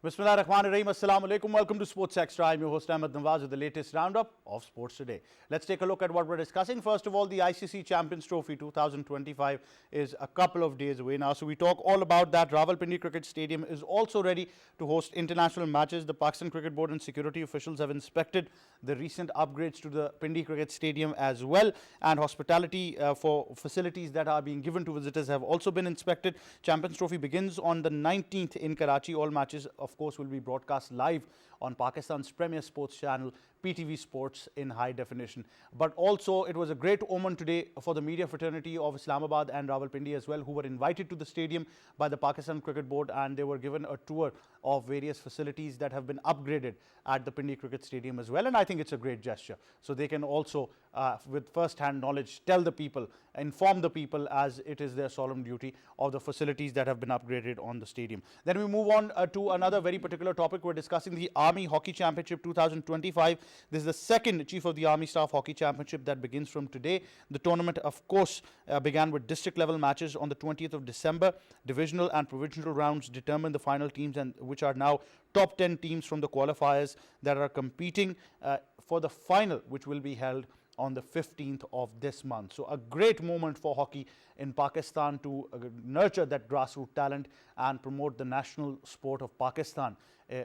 Bismillah Rahman Rahim. Assalamu alaikum. Welcome to Sports Extra. I'm your host Ahmed Nawaz with the latest roundup of sports today. Let's take a look at what we're discussing. First of all, the ICC Champions Trophy 2025 is a couple of days away now. So we talk all about that. Rawalpindi Cricket Stadium is also ready to host international matches. The Pakistan Cricket Board and security officials have inspected the recent upgrades to the Pindi Cricket Stadium as well. And hospitality for facilities that are being given to visitors have also been inspected. Champions Trophy begins on the 19th in Karachi. All matches, of course, will be broadcast live on Pakistan's premier sports channel, PTV Sports, in high definition. But also, it was a great omen today for the media fraternity of Islamabad and Rawalpindi as well, who were invited to the stadium by the Pakistan Cricket Board, and they were given a tour of various facilities that have been upgraded at the Pindi Cricket Stadium as well. And I think it's a great gesture. So they can also, with first-hand knowledge, tell the people, inform the people, as it is their solemn duty, of the facilities that have been upgraded on the stadium. Then we move on to another very particular topic. We're discussing the Army Hockey Championship 2025. This is the second Chief of the Army Staff Hockey Championship that begins from today. The tournament, of course, began with district level matches on the 20th of December. Divisional and provincial rounds determine the final teams, and which are now top 10 teams from the qualifiers that are competing for the final, which will be held on the 15th of this month. So a great moment for hockey in Pakistan to nurture that grassroots talent and promote the national sport of Pakistan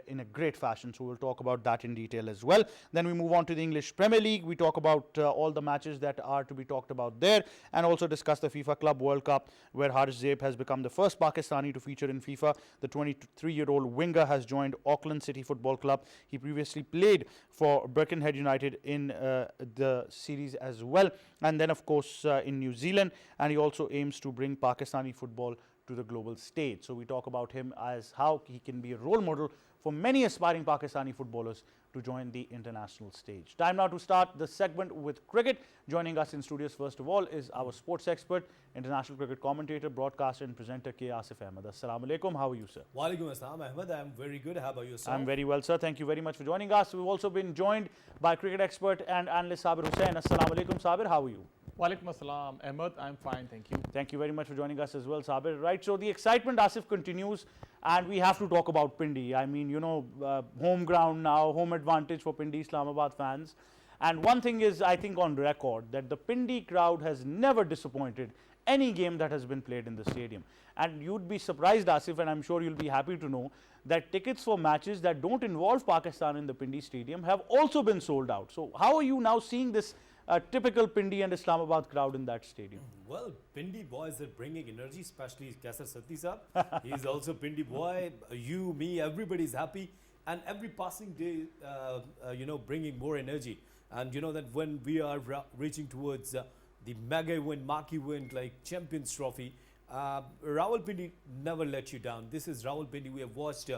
in a great fashion. So we'll talk about that in detail as well. Then we move on to the English Premier League. We talk about all the matches that are to be talked about there, and also discuss the FIFA Club World Cup, where Haris Zaib has become the first Pakistani to feature in FIFA. The 23-year-old winger has joined Auckland City Football Club. He previously played for Birkenhead United in the series as well, and then of course in New Zealand, and he also aims to bring Pakistani football to the global stage. So we talk about him as how he can be a role model for many aspiring Pakistani footballers to join the international stage. Time now to start the segment with cricket. Joining us in studios first of all is our sports expert, international cricket commentator, broadcaster and presenter K. Asif Ahmed. Assalamu alaikum. How are you, sir? Walaikum assalam, Ahmed. I'm very good. How about yourself? I'm very well, sir. Thank you very much for joining us. We've also been joined by cricket expert and analyst Sabir Hussain. Assalamu alaikum, Sabir. How are you? Walaikum assalam, Ahmed. I'm fine, thank you. Thank you very much for joining us as well, Sabir. Right, so the excitement, Asif, continues, and we have to talk about Pindi. I mean, you know, home ground now, home advantage for Pindi Islamabad fans. And one thing is, I think, on record, that the Pindi crowd has never disappointed any game that has been played in the stadium. And you'd be surprised, Asif, and I'm sure you'll be happy to know that tickets for matches that don't involve Pakistan in the Pindi Stadium have also been sold out. So how are you now seeing this typical Pindi and Islamabad crowd in that stadium? Well, Pindi boys are bringing energy, especially Kaisar Sati Saab. He's also Pindi boy. You, me, everybody's happy. And every passing day, bringing more energy. And you know that when we are reaching towards the mega win, marquee win, like Champions Trophy, Rawalpindi never let you down. This is Rawalpindi. We have watched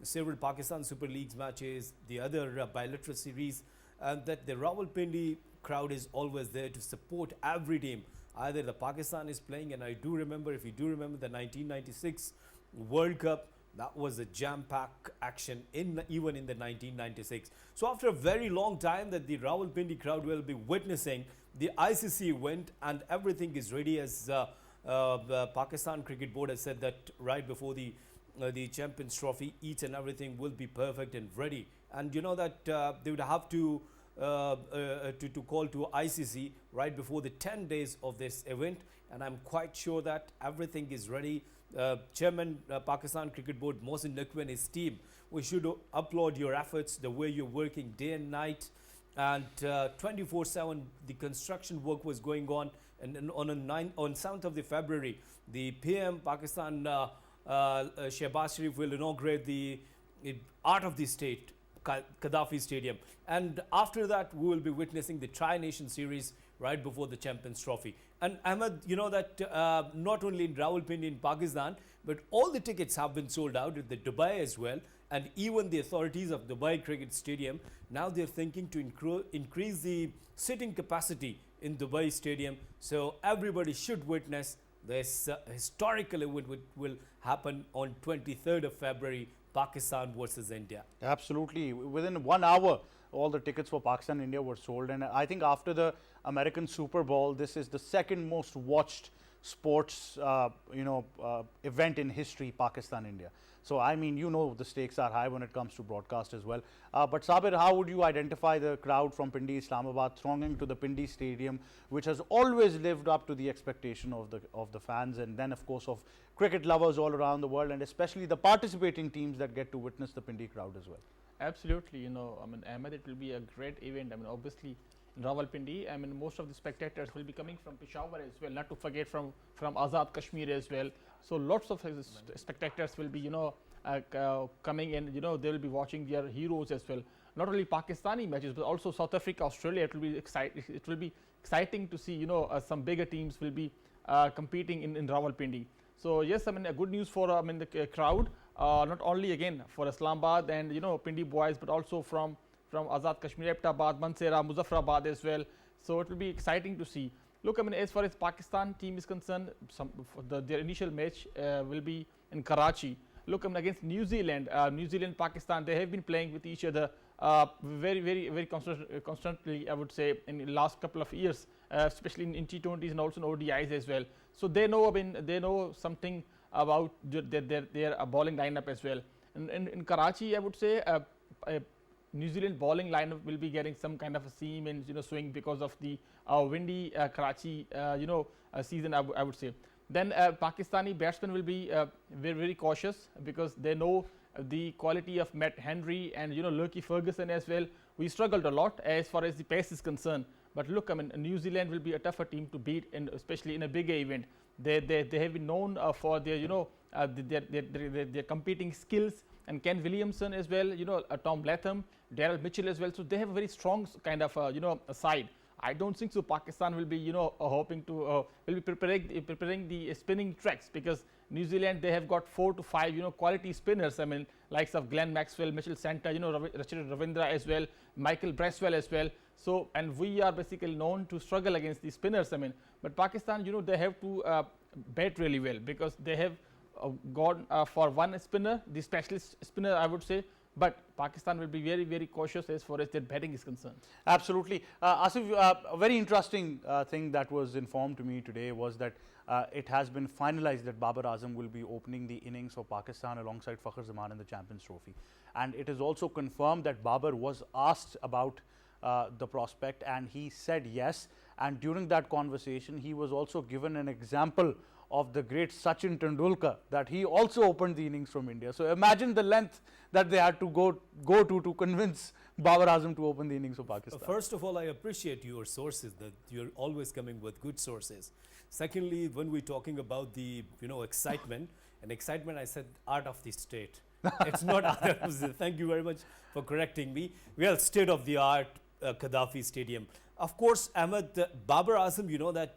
several Pakistan Super Leagues matches, the other bilateral series, and that the Rawalpindi crowd is always there to support every team. Either the Pakistan is playing, and I do remember, if you do remember the 1996 World Cup, that was a jam-packed action even in the 1996. So after a very long time that the Rawalpindi crowd will be witnessing the ICC event, and everything is ready, as the Pakistan Cricket Board has said that right before the Champions Trophy, each and everything will be perfect and ready. And you know that they would have to call to ICC right before the 10 days of this event, and I'm quite sure that everything is ready. Chairman Pakistan Cricket Board Mohsin Naqvi and his team, we should applaud your efforts, the way you're working day and night, and 24/7 the construction work was going on. And on 7th of the February, the PM Pakistan Shehbaz Sharif will inaugurate the Art of the State Gaddafi Stadium, and after that we will be witnessing the Tri-Nation Series right before the Champions Trophy. And Ahmed, you know that not only in Rawalpindi in Pakistan, but all the tickets have been sold out at the Dubai as well, and even the authorities of Dubai Cricket Stadium, now they're thinking to increase the sitting capacity in Dubai Stadium, so everybody should witness this historical event, which will happen on 23rd of February, Pakistan versus India. Absolutely. Within 1 hour, all the tickets for Pakistan and India were sold. And I think after the American Super Bowl, this is the second most watched sports, event in history, Pakistan-India. So, I mean, you know, the stakes are high when it comes to broadcast as well. But Sabir, how would you identify the crowd from Pindi, Islamabad thronging to the Pindi Stadium, which has always lived up to the expectation of the fans, and then of course of cricket lovers all around the world, and especially the participating teams that get to witness the Pindi crowd as well? Absolutely, you know, I mean, Ahmed, it will be a great event. I mean, obviously, in Rawalpindi, I mean, most of the spectators will be coming from Peshawar as well, not to forget from Azad Kashmir as well. So, lots of spectators will be, you know, coming in, you know, they will be watching their heroes as well. Not only Pakistani matches, but also South Africa, Australia. It will be exciting to see, you know, some bigger teams will be competing in Rawalpindi. So, yes, I mean, a good news for the crowd. Not only again for Islamabad and, you know, Pindi boys, but also from Azad Kashmir, Abbottabad, Mansehra, Muzaffarabad as well. So it will be exciting to see. Look, I mean, as far as Pakistan team is concerned, their initial match will be in Karachi. Look, I mean, against New Zealand, Pakistan, they have been playing with each other very constantly, I would say, in the last couple of years, especially in T20s and also in ODIs as well. So they know, they know something about their bowling lineup as well. In Karachi, I would say New Zealand bowling lineup will be getting some kind of a seam and, you know, swing because of the windy Karachi season, I would say. Then Pakistani batsmen will be very cautious because they know the quality of Matt Henry and, you know, Lurky Ferguson as well. We struggled a lot as far as the pace is concerned. But look, I mean, New Zealand will be a tougher team to beat, and especially in a bigger event. They have been known for their, you know, their competing skills, and Ken Williamson as well, you know, Tom Latham, Daryl Mitchell as well. So they have a very strong kind of a side. I don't think so. Pakistan will be, you know, hoping to will be preparing the spinning tracks, because New Zealand, they have got 4 to 5, you know, quality spinners. I mean, likes of Glenn Maxwell, Mitchell Santa, you know, Rachid Ravindra as well, Michael Braswell as well. So, and we are basically known to struggle against the spinners. I mean, but Pakistan, you know, they have to bat really well, because they have gone for one spinner, the specialist spinner, I would say. But Pakistan will be very cautious as far as their batting is concerned. Absolutely. Asif, a very interesting thing that was informed to me today was that it has been finalized that Babar Azam will be opening the innings for Pakistan alongside Fakhar Zaman in the Champions Trophy. And it is also confirmed that Babar was asked about the prospect, and he said yes. And during that conversation, he was also given an example of the great Sachin Tendulkar, that he also opened the innings from India. So imagine the length that they had to go to convince Babar Azam to open the innings for Pakistan. First of all, I appreciate your sources, that you're always coming with good sources. Secondly, when we're talking about the, you know, excitement, I said art of the state. It's not art of the, thank you very much for correcting me. Well, state of the art Gaddafi Stadium. Of course, Ahmed, Babar Azam, you know that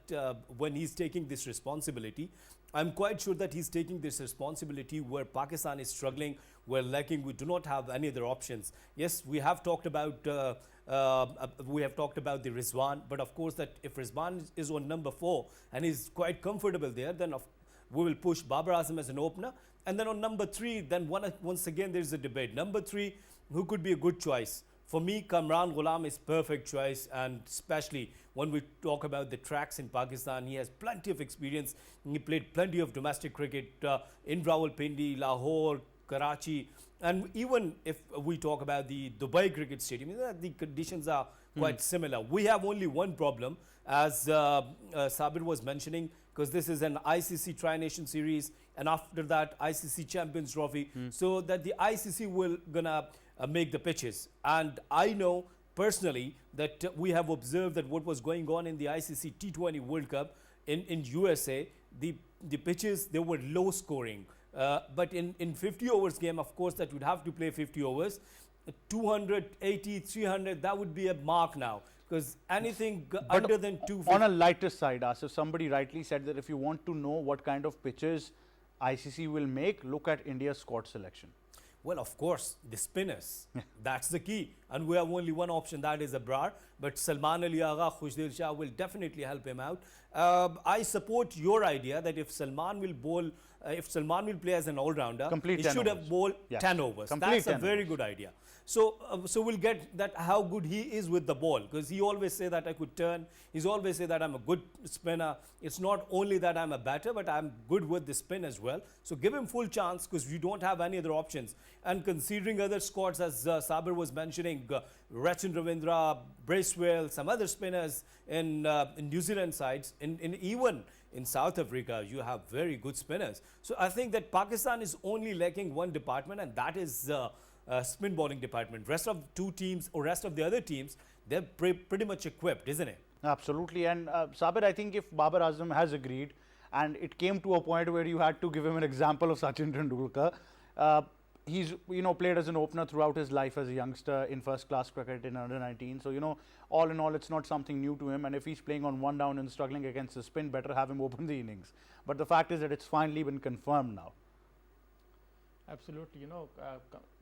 when he's taking this responsibility, I'm quite sure that he's taking this responsibility where Pakistan is struggling, we're lacking, we do not have any other options. Yes, we have talked about the Rizwan, but of course that if Rizwan is on number 4 and is quite comfortable there, then we will push Babar Azam as an opener. And then on number 3, then once again there is a debate. Number 3, who could be a good choice? For me, Kamran Ghulam is perfect choice, and especially when we talk about the tracks in Pakistan, he has plenty of experience. He played plenty of domestic cricket in Rawalpindi, Lahore, Karachi, and even if we talk about the Dubai Cricket Stadium, the conditions are quite similar. We have only one problem, as Sabir was mentioning, because this is an ICC Tri-Nation Series, and after that ICC Champions Trophy, so that the ICC will gonna make the pitches. And I know personally that we have observed that what was going on in the ICC T20 World Cup in USA, the pitches, they were low scoring. But in 50 overs game, of course, that would have to play 50 overs. 280, 300, that would be a mark now. Because anything under than 250. On a lighter side, Asif, somebody rightly said that if you want to know what kind of pitches ICC will make, look at India's squad selection. Well, of course, the spinners. That's the key. And we have only one option, that is Abrar. But Salman Ali Agha, Khushdil Shah will definitely help him out. I support your idea that if Salman will bowl if Salman will play as an all-rounder, Complete he 10 should overs. have bowled Yes. 10 overs. Complete That's a 10 very overs. good idea. So, so we'll get that how good he is with the ball, because he always say that I could turn. He's always say that I'm a good spinner. It's not only that I'm a batter, but I'm good with the spin as well. So give him full chance, because we don't have any other options. And considering other squads, as Saber was mentioning, Rachin Ravindra, Bracewell, some other spinners in New Zealand sides, even in South Africa, you have very good spinners. So I think that Pakistan is only lacking one department, and that is spin bowling department. Rest of two teams or rest of the other teams, they're pretty much equipped, isn't it? Absolutely. And Sabir, I think if Babar Azam has agreed, and it came to a point where you had to give him an example of Sachin Tendulkar, he's played as an opener throughout his life as a youngster in first class cricket in under 19. So all in all, it's not something new to him. And if he's playing on one down and struggling against the spin, better have him open the innings. But the fact is that it's finally been confirmed now. Absolutely,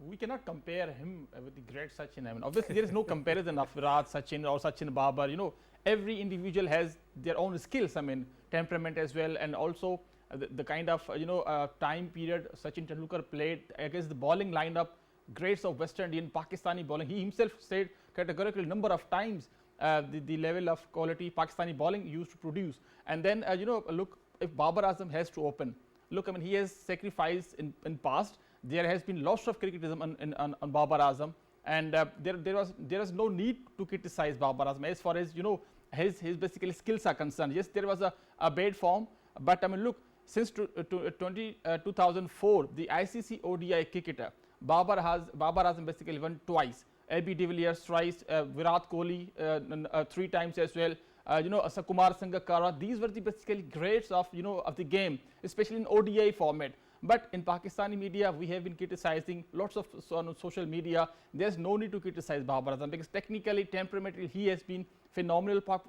we cannot compare him with the great Sachin. I mean, obviously there is no comparison of Virat, Sachin or Sachin Babar. Every individual has their own skills. I mean, temperament as well, and also the kind of time period Sachin Tendulkar played against the bowling lineup, greats of West Indian, Pakistani bowling. He himself said categorically number of times the level of quality Pakistani bowling used to produce. And then look, if Babar Azam has to open. Look, I mean, he has sacrificed in past. There has been lots of criticism on Babar Azam, and there was no need to criticize Babar Azam as far as his basically skills are concerned. Yes, there was a bad form, but I mean, look, since 2004, the ICC ODI cricketer Babar Azam basically won twice. AB de Villiers twice, Virat Kohli 3 times as well. Kumar Sangakkara, these were the basically greats of of the game, especially in ODI format. But in Pakistani media, we have been criticizing lots of on social media. There's no need to criticize Babar Azam, because technically, temperamentally, he has been phenomenal for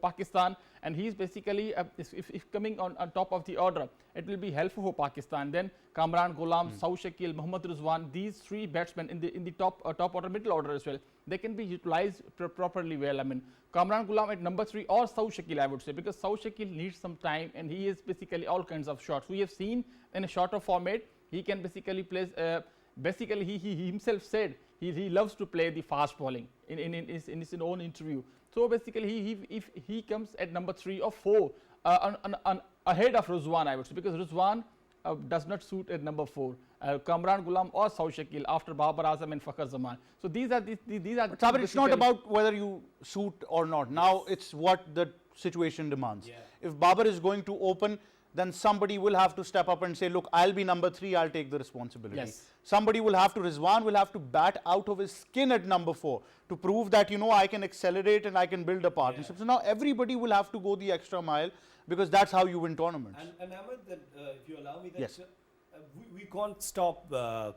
Pakistan, and he's basically if coming on top of the order, it will be helpful for Pakistan. Then Kamran Ghulam, Saud Shakil, Mohammad Rizwan, these 3 batsmen in the top order, middle order as well, they can be utilized properly well. I mean, Kamran Ghulam at number 3 or Saud Shakil, I would say, because Saud Shakil needs some time, and he is basically all kinds of shots. We have seen in a shorter format, he can basically play. Basically, he himself said he loves to play the fast bowling in his own interview. So basically, if he comes at number 3 or 4 ahead of Rizwan, I would say, because Rizwan does not suit at number 4. Kamran Ghulam or Saud Shakil after Babar Azam and Fakhar Zaman. So these are But Sabir, it's not about whether you suit or not. Now it's what the situation demands. Yeah. If Babar is going to open, then somebody will have to step up and say, look, I'll be number 3, I'll take the responsibility. Yes. Somebody will have to, Rizwan will have to bat out of his skin at number 4 to prove that, I can accelerate and I can build a partnership. So now everybody will have to go the extra mile, because that's how you win tournaments. And Ahmed, if you allow me, that Yes. we can't stop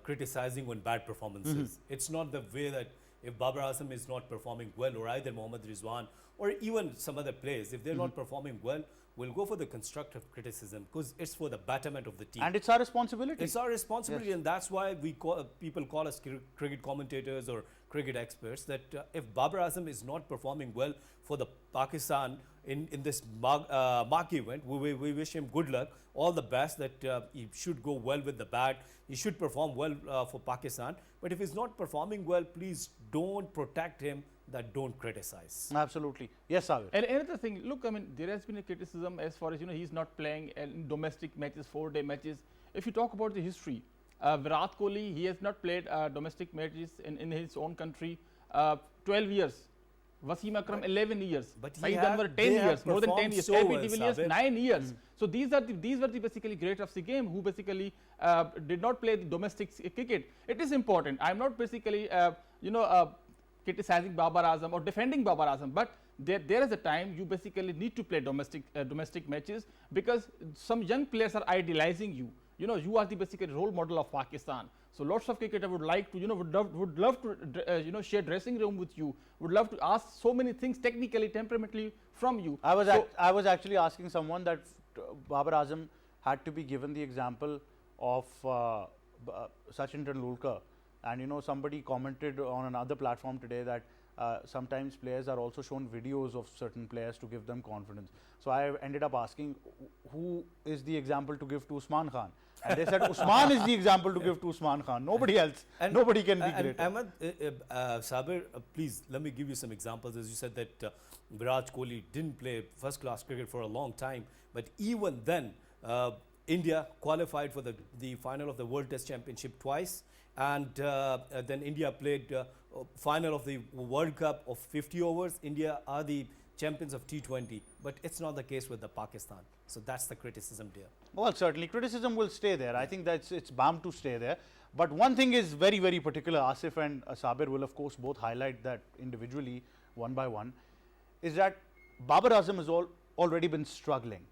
criticizing on bad performances. It's not the way that if Babar Azam is not performing well, or either Mohammad Rizwan or even some other players, if they're not performing well, we'll go for the constructive criticism, because it's for the betterment of the team. And it's our responsibility. It's our responsibility, Yes. and that's why people call us cricket commentators or cricket experts, that if Babar Azam is not performing well for the Pakistan in this marquee event, we wish him good luck, all the best, that he should go well with the bat, he should perform well for Pakistan. But if he's not performing well, please don't protect him, that don't criticize. Absolutely. Yes, Sabir. And another thing, look, I mean, there has been a criticism as far as he's not playing in domestic matches, 4-day matches. If you talk about the history, Virat Kohli, he has not played domestic matches in his own country 12 years. Wasim Akram 11 years. But he Saeed had- Anwar 10 they have years, more than 10 performed years. so AB well, de Villiers Sabir. 9 years. So these were the basically great of the game who basically did not play the domestic cricket. It is important. I'm not basically criticizing Babar Azam or defending Babar Azam, but there is a time you basically need to play domestic matches, because some young players are idolizing you. You are the basically role model of Pakistan. So lots of cricketers would like to, would love to, share dressing room with you. Would love to ask so many things technically, temperamentally from you. I was actually asking someone that Babar Azam had to be given the example of Sachin Tendulkar, and somebody commented on another platform today that sometimes players are also shown videos of certain players to give them confidence. So I ended up asking, who is the example to give to Usman Khan? And they said Usman is the example to give to Usman Khan. Nobody else. Nobody can be greater. Ahmed, Sabir, please let me give you some examples. As you said that Virat Kohli didn't play first-class cricket for a long time, but even then, India qualified for the final of the World Test Championship twice, and then India played final of the World Cup of 50 overs. India are the champions of T20, but it's not the case with the Pakistan. So that's the criticism there. Well, certainly criticism will stay there. I think that it's bound to stay there. But one thing is very, very particular. Asif and Sabir will, of course, both highlight that individually, one by one, is that Babar Azam has already been struggling.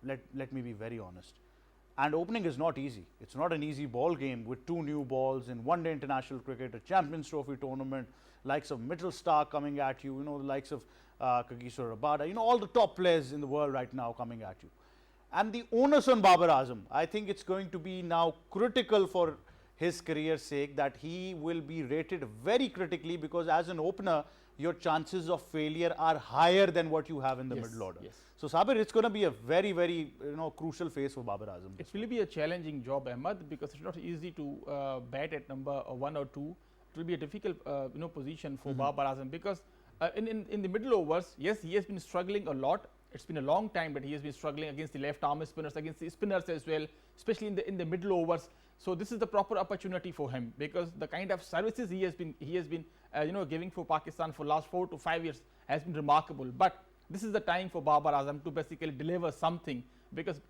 Let me be very honest. And opening is not easy. It's not an easy ball game with 2 new balls in one-day international cricket, a Champions Trophy tournament, likes of Mitchell Starc coming at you, the likes of Kagiso Rabada, all the top players in the world right now coming at you. And the onus on Babar Azam, I think it's going to be now critical for his career's sake that he will be rated very critically, because as an opener, your chances of failure are higher than what you have in the middle order. Yes. So Sabir, it's going to be a very, very crucial phase for Babar Azam. It will be a challenging job, Ahmed, because it's not easy to bat at number 1 or 2. It will be a difficult position for Babar Azam, because in the middle overs, yes, he has been struggling a lot. It's been a long time that he has been struggling against the left-arm spinners, against the spinners as well, especially in the middle overs. So this is the proper opportunity for him, because the kind of services he has been giving for Pakistan for last 4 to 5 years has been remarkable. But this is the time for Babar Azam to basically deliver something, because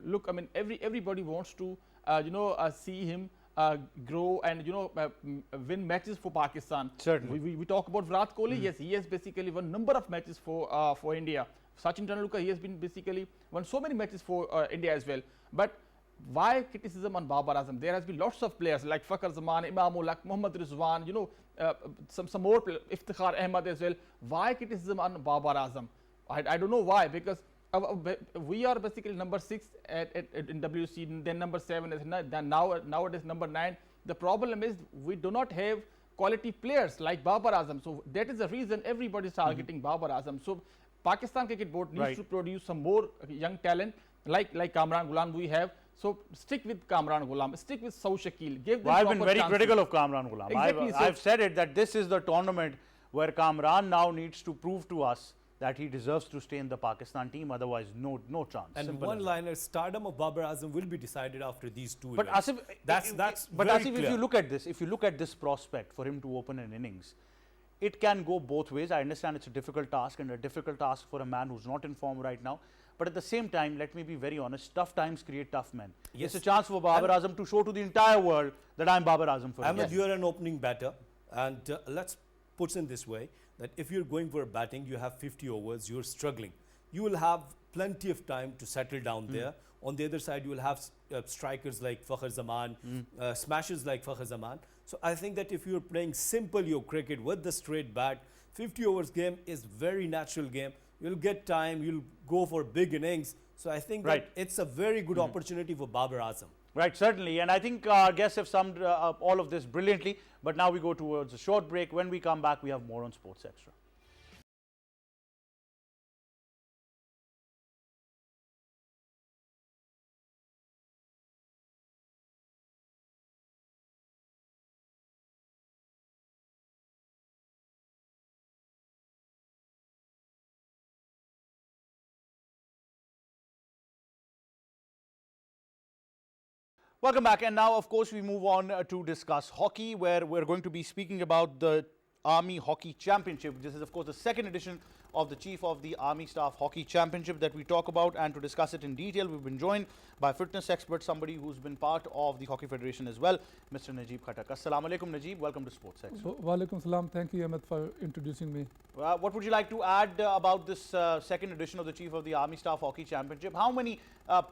look, I mean, everybody wants to see him grow and win matches for Pakistan. Certainly. We talk about Virat Kohli. Yes, he has basically won number of matches for India. Sachin Tendulkar, he has been basically won so many matches for India as well. But why criticism on Babar Azam? There has been lots of players like Fakhar Zaman, Imam Ulaq, Mohammad Rizwan, some more players, Iftikhar Ahmed as well. Why criticism on Babar Azam? I don't know why, because we are basically number 6 in WC, then number 7, then now it is number 9. The problem is we do not have quality players like Babar Azam. So that is the reason everybody is targeting Babar Azam. So Pakistan Cricket Board needs to produce some more young talent like Kamran Ghulam we have. So stick with Kamran Ghulam, stick with Saud Shakil. Give them I've been very chances. critical of Kamran Ghulam. Exactly, I've said it that this is the tournament where Kamran now needs to prove to us that he deserves to stay in the Pakistan team. Otherwise, no chance. And Simple as that. one-liner, stardom of Babar Azam will be decided after these 2 But events. Asif, That's but very Asif, clear. if you look at this prospect for him to open an innings, it can go both ways. I understand it's a difficult task, and a difficult task for a man who's not in form right now. But at the same time, let me be very honest, tough times create tough men. Yes. It's a chance for Babar Azam to show to the entire world that I'm Babar Azam for Ahmed, him. you are an opening batter, and let's put it this way, that if you're going for a batting, you have 50 overs, you're struggling. You will have plenty of time to settle down there. On the other side, you will have strikers like Fakhar Zaman, smashers like Fakhar Zaman. So I think that if you're playing simple your cricket with the straight bat, 50 overs game is very natural game. You'll get time, you'll go for big innings. So I think that it's a very good opportunity for Babar Azam. Right, certainly. And I think our guests have summed up all of this brilliantly. But now we go towards a short break. When we come back, we have more on Sports Extra. Welcome back, and now of course we move on to discuss hockey, where we're going to be speaking about the Army Hockey Championship. This is of course the second edition of the Chief of the Army Staff Hockey Championship that we talk about, and to discuss it in detail we've been joined by fitness expert, somebody who's been part of the Hockey Federation as well, Mr. Najeeb Khattak. Assalamu alaikum Najeeb, welcome to Sports Extra. Walaikum salam, thank you Ahmed for introducing me. What would you like to add about this second edition of the Chief of the Army Staff Hockey Championship? How many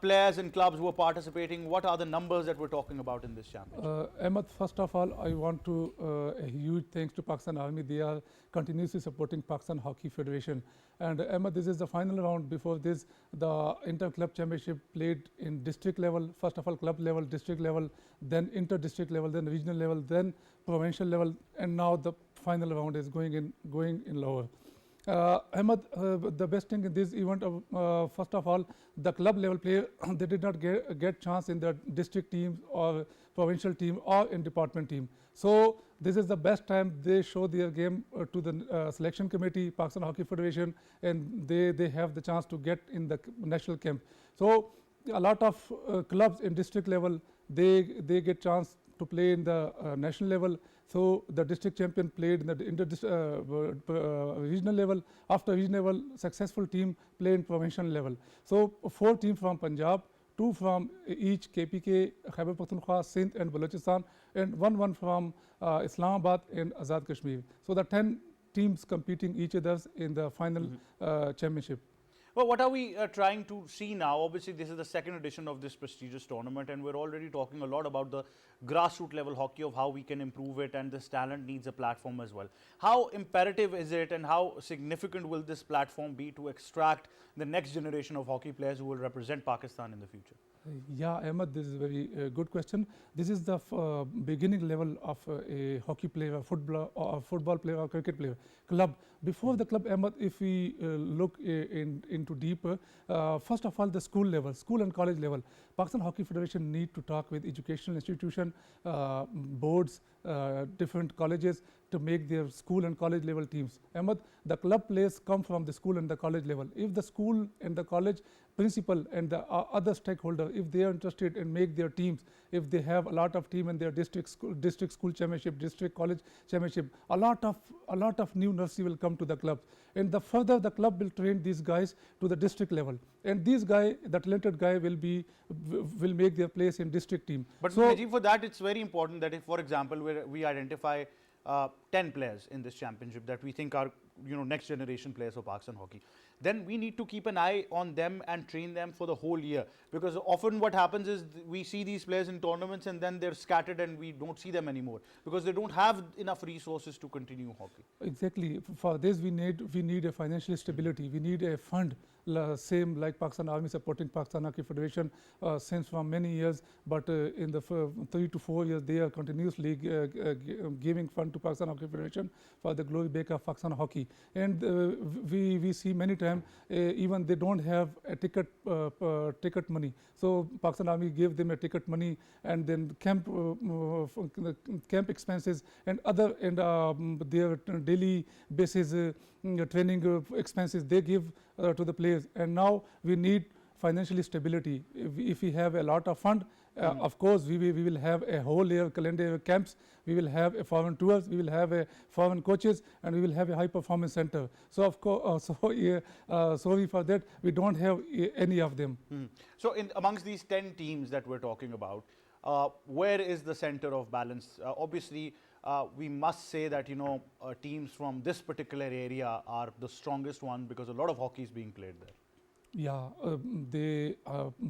players and clubs were participating? What are the numbers that we're talking about in this championship? Ahmed, first of all, I want to a huge thanks to Pakistan Army. They are continuously supporting Pakistan Hockey Federation. And Ahmed, this is the final round. Before this, the inter-club championship played in district level, first of all club level, district level, then inter-district level, then regional level, then provincial level, and now the final round is going in Lahore. Ahmed, the best thing in this event, first of all, the club level player they did not get chance in the district team or provincial team or in department team. So this is the best time they show their game to the selection committee, Pakistan Hockey Federation, and they have the chance to get in the national camp. So a lot of clubs in district level, they get chance to play in the national level. So the district champion played in the regional level. After regional level, successful team played in provincial level. So 4 teams from Punjab, 2 from each KPK, Khyber Pakhtunkhwa, Sindh and Balochistan, and 1 from Islamabad and Azad Kashmir. So the 10 teams competing each others in the final championship. Well, what are we trying to see now? Obviously, this is the second edition of this prestigious tournament, and we're already talking a lot about the grassroots level hockey, of how we can improve it, and this talent needs a platform as well. How imperative is it, and how significant will this platform be to extract the next generation of hockey players who will represent Pakistan in the future? Yeah, Ahmed, this is a very good question. This is the beginning level of a hockey player, a football player, or cricket player. Club. Before the club, Ahmed, if we look into deeper, first of all, the school level, school and college level, Pakistan Hockey Federation need to talk with educational institution, boards, different colleges to make their school and college level teams. Ahmed, the club players come from the school and the college level. If the school and the college principal and the other stakeholder, if they are interested in make their teams, if they have a lot of team in their district school championship, district college championship, a lot of new nursery will come to the club, and the further the club will train these guys to the district level, and these guy, the talented guy, will make their place in district team. But so, Najib, for that it's very important that if, for example, we identify 10 players in this championship that we think are next generation players for Pakistan hockey, then we need to keep an eye on them and train them for the whole year, because often what happens is we see these players in tournaments and then they're scattered and we don't see them anymore because they don't have enough resources to continue hockey. Exactly. For this we need a financial stability. We need a fund, same like Pakistan Army supporting Pakistan Hockey Federation since from many years, but in the 3 to 4 years they are continuously giving fund to Pakistan Hockey Federation for the glory back of Pakistan hockey. And we see many times even they don't have a ticket money. So Pakistan Army gave them a ticket money, and then camp expenses and other their daily basis training expenses they give to the players. And now we need financial stability. If we have a lot of fund, of course we will have a whole year calendar year camps, we will have a foreign tours, we will have a foreign coaches, and we will have a high performance center. So of course, sorry for that, we don't have any of them. So amongst these 10 teams that we're talking about, where is the center of balance? Obviously, we must say that teams from this particular area are the strongest one because a lot of hockey is being played there. Yeah,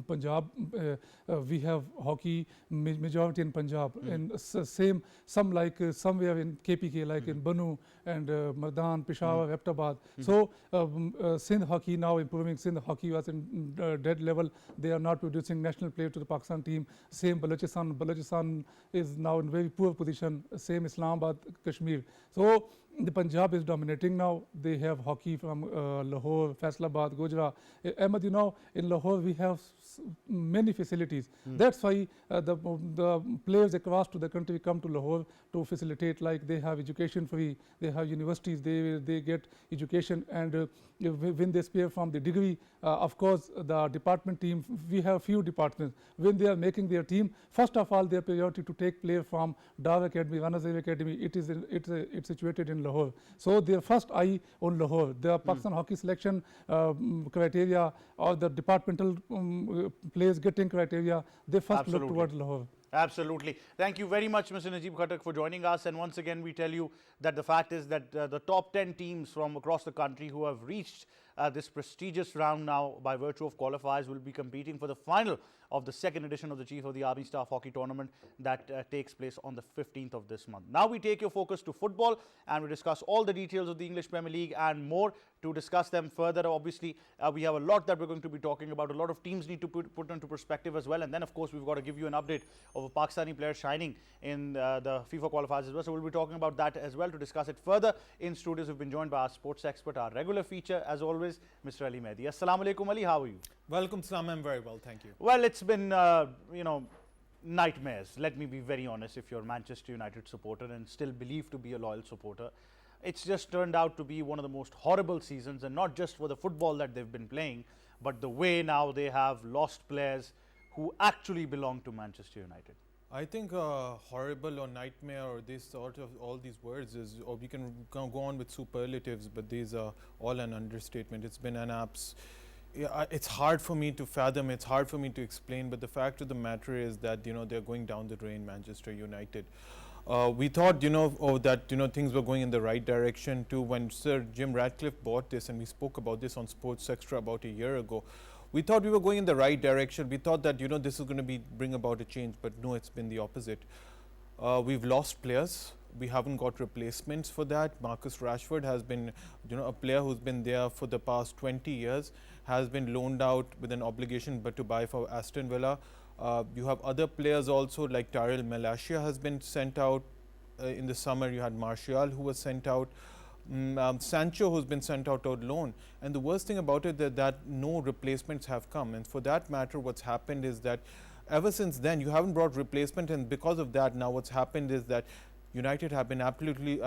Punjab, we have hockey majority in Punjab, and some like somewhere in KPK, like in Banu and Mardan, Peshawar, Abbottabad. So Sindh hockey now improving. Sindh hockey was in dead level. They are not producing national player to the Pakistan team. Same Balochistan. Balochistan is now in very poor position. Same Islamabad, Kashmir. So the Punjab is dominating now. They have hockey from Lahore, Faisalabad, Gujrat. Ahmed, in Lahore we have many facilities. That's why the players across to the country come to Lahore to facilitate. Like they have education free, they have universities, they get education, and when they spare from the degree, of course the department team, we have few departments. When they are making their team, first of all their priority to take player from Dar Academy, Rana Zaid Academy. It's situated in Lahore. So their first eye on Lahore. The Pakistan hockey selection criteria or the departmental players getting criteria, they first look towards Lahore. Absolutely. Thank you very much, Mr. Najib Khattak, for joining us. And once again, we tell you that the fact is that the top 10 teams from across the country who have reached this prestigious round now by virtue of qualifiers will be competing for the final of the second edition of the Chief of the Army Staff Hockey Tournament that takes place on the 15th of this month. Now we take your focus to football and we discuss all the details of the English Premier League and more. To discuss them further, obviously, we have a lot that we're going to be talking about. A lot of teams need to put into perspective as well. And then, of course, we've got to give you an update of a Pakistani player shining in the FIFA qualifiers as well. So we'll be talking about that as well. To discuss it further, in studios, we've been joined by our sports expert, our regular feature, as always, Mr. Ali Mehdi. Assalamu alaikum, Ali. How are you? Welcome, Salam. I'm very well, thank you. Well, it's been, nightmares. Let me be very honest. If you're a Manchester United supporter and still believe to be a loyal supporter, it's just turned out to be one of the most horrible seasons, and not just for the football that they've been playing, but the way now they have lost players who actually belong to Manchester United. I think horrible or nightmare or this sort of all these words is, or we can go on with superlatives, but these are all an understatement. It's been it's hard for me to fathom, it's hard for me to explain, but the fact of the matter is that, they're going down the drain, Manchester United. We thought, that, things were going in the right direction too. When Sir Jim Ratcliffe bought this, and we spoke about this on Sports Extra about a year ago, we thought we were going in the right direction. We thought that, this is going to bring about a change, but no, it's been the opposite. We've lost players. We haven't got replacements for that. Marcus Rashford has been, a player who's been there for the past 20 years, has been loaned out with an obligation but to buy for Aston Villa. You have other players also, like Tyrell Malacia has been sent out in the summer. You had Martial, who was sent out. Sancho, who's been sent out on loan. And the worst thing about it is that no replacements have come. And for that matter, what's happened is that ever since then, you haven't brought replacement. And because of that, now what's happened is that United have been absolutely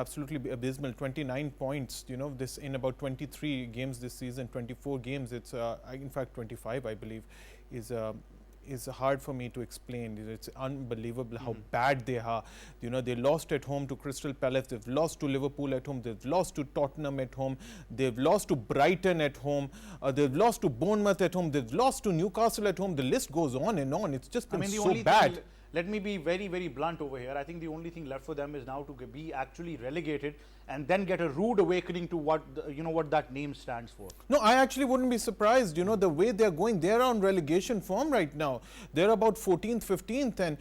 abysmal. 29 points, this in about 23 games this season, 24 games. It's in fact 25, I believe, is hard for me to explain. It's unbelievable how bad they are. They lost at home to Crystal Palace, they've lost to Liverpool at home, they've lost to Tottenham at home, they've lost to Brighton at home, they've lost to Bournemouth at home, they've lost to Newcastle at home. The list goes on and on. It's just been so bad. Let me be very, very blunt over here. I think the only thing left for them is now to be actually relegated and then get a rude awakening to what what that name stands for. No, I actually wouldn't be surprised. The way they're going, they're on relegation form right now. They're about 14th, 15th, and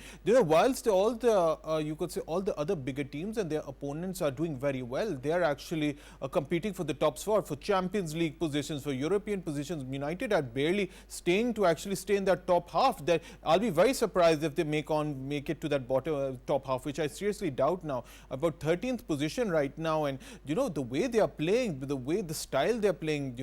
whilst all the you could say all the other bigger teams and their opponents are doing very well, they are actually competing for the top spot, for Champions League positions, for European positions. United are barely staying to actually stay in that top half. That I'll be very surprised if they make it to that bottom top half, which I seriously doubt now. About 13th position right now. And the way they are playing, the style they are playing,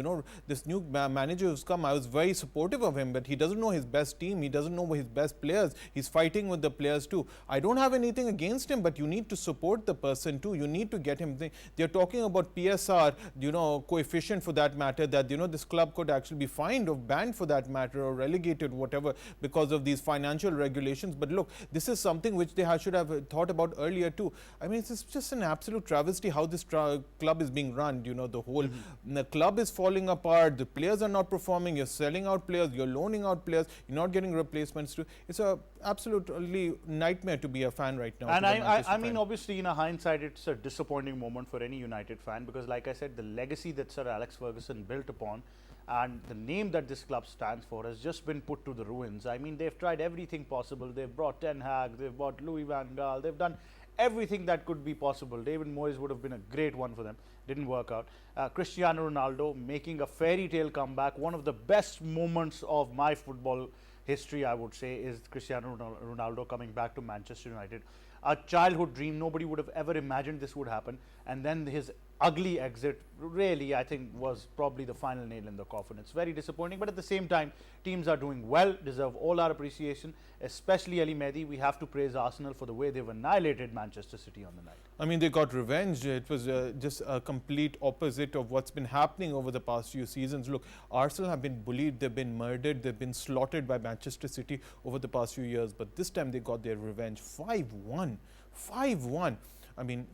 this new manager who's come, I was very supportive of him, but he doesn't know his best team, he doesn't know his best players, he's fighting with the players too. I don't have anything against him, but you need to support the person too. You need to get him. They're talking about PSR, coefficient for that matter, that this club could actually be fined or banned for that matter, or relegated, whatever, because of these financial regulations. But look, this is something which they should have thought about earlier too. I mean, it's just an absolute travesty how this club is being run. The whole the club is falling apart, the players are not performing, you're selling out players, you're loaning out players, you're not getting replacements too. It's a absolutely nightmare to be a fan right now. And I mean, obviously, in hindsight, it's a disappointing moment for any United fan, because like I said, the legacy that Sir Alex Ferguson built upon and the name that this club stands for has just been put to the ruins. I mean, they've tried everything possible. They've brought Ten Hag, they've brought Louis van Gaal, they've done everything that could be possible. David Moyes would have been a great one for them. Didn't work out. Cristiano Ronaldo making a fairy tale comeback. One of the best moments of my football history, I would say, is Cristiano Ronaldo coming back to Manchester United. A childhood dream. Nobody would have ever imagined this would happen. And then his ugly exit really, I think, was probably the final nail in the coffin. It's very disappointing, but at the same time, teams are doing well, deserve all our appreciation, especially Ali Mehdi. We have to praise Arsenal for the way they've annihilated Manchester City on the night. I mean, they got revenge. It was just a complete opposite of what's been happening over the past few seasons. Look, Arsenal have been bullied, they've been murdered, they've been slaughtered by Manchester City over the past few years, but this time they got their revenge. 5-1. 5-1. I mean,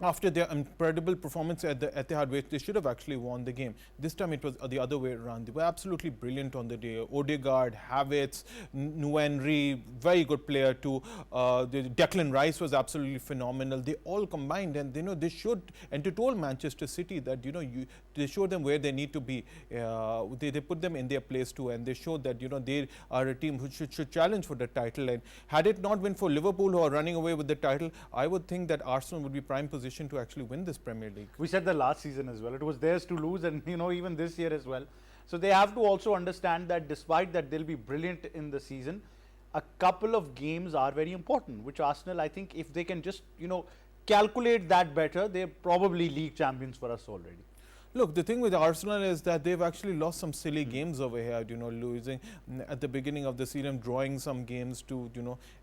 after their incredible performance at the Etihad, which they should have actually won the game. This time it was the other way around. They were absolutely brilliant on the day. Odegaard, Havertz, Nwaneri, very good player too. Declan Rice was absolutely phenomenal. They all combined, and they showed and to told Manchester City that they showed them where they need to be. They put them in their place too, and they showed that they are a team who should challenge for the title. And had it not been for Liverpool, who are running away with the title, I would think that Arsenal would be prime position to actually win this Premier League. We said that last season as well. It was theirs to lose, and even this year as well. So they have to also understand that despite that they'll be brilliant in the season, a couple of games are very important, which Arsenal, I think, if they can just calculate that better, they're probably league champions for us already. Look, the thing with Arsenal is that they've actually lost some silly games over here, losing at the beginning of the season, drawing some games to,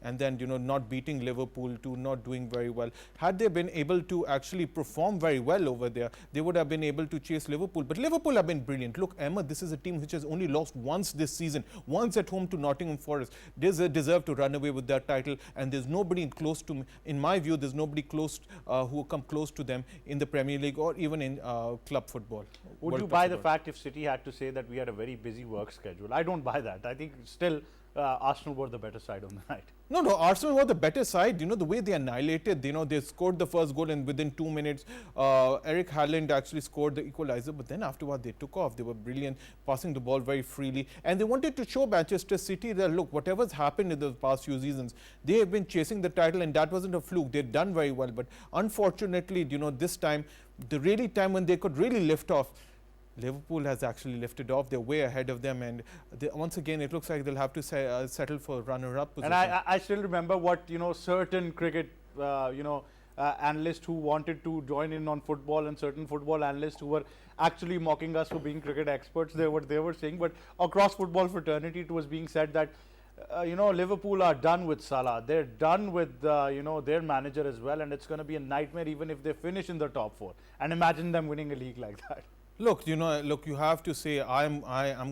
and then, not beating Liverpool to not doing very well. Had they been able to actually perform very well over there, they would have been able to chase Liverpool. But Liverpool have been brilliant. Look, Emma, this is a team which has only lost once this season, once at home to Nottingham Forest. They deserve to run away with that title, and there's nobody close to, in my view, there's nobody close who come close to them in the Premier League or even in club football. Would you buy the fact if City had to say that we had a very busy work schedule? I don't buy that. I think still Arsenal were the better side on the night. No, Arsenal were the better side. The way they annihilated, they scored the first goal and within 2 minutes, Eric Haaland actually scored the equalizer. But then afterward, they took off. They were brilliant, passing the ball very freely. And they wanted to show Manchester City that, look, whatever's happened in the past few seasons, they have been chasing the title, and that wasn't a fluke. They've done very well. But unfortunately, this time, the really time when they could really lift off, Liverpool has actually lifted off. They're way ahead of them, and once again, it looks like they'll have to settle for runner-up position. And I still remember what certain cricket analysts who wanted to join in on football, and certain football analysts who were actually mocking us for being cricket experts. They were saying, but across football fraternity, it was being said that Liverpool are done with Salah. They're done with their manager as well, and it's going to be a nightmare even if they finish in the top 4. And imagine them winning a league like that. Look, you have to say I'm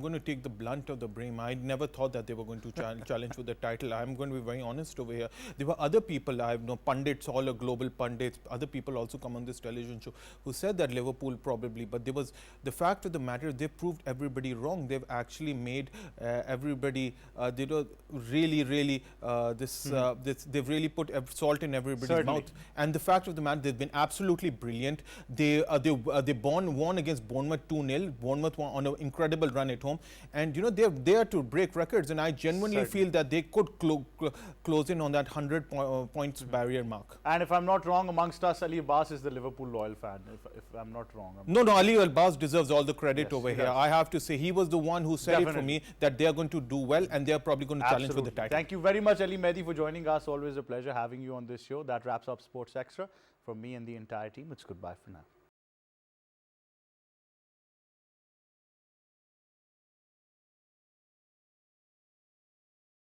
going to take the blunt of the blame. I never thought that they were going to challenge for the title. I'm going to be very honest over here. There were other people, I know pundits, all global pundits, other people also come on this television show who said that Liverpool probably, but there was the fact of the matter, they proved everybody wrong. They've actually made everybody, really they've really put salt in everybody's mouth. And the fact of the matter, they've been absolutely brilliant. They won against Bournemouth 2-0. Bournemouth won on an incredible run at home, and they're there to break records, and I genuinely feel that they could close in on that 100 points barrier mark. And if I'm not wrong, amongst us, Ali Abbas is the Liverpool loyal fan, if I'm not wrong. No, Ali Abbas deserves all the credit over here. Does. I have to say, he was the one who said it for me that they are going to do well, and they are probably going to challenge for the title. Thank you very much, Ali Mehdi, for joining us. Always a pleasure having you on this show. That wraps up Sports Extra. From me and the entire team, it's goodbye for now.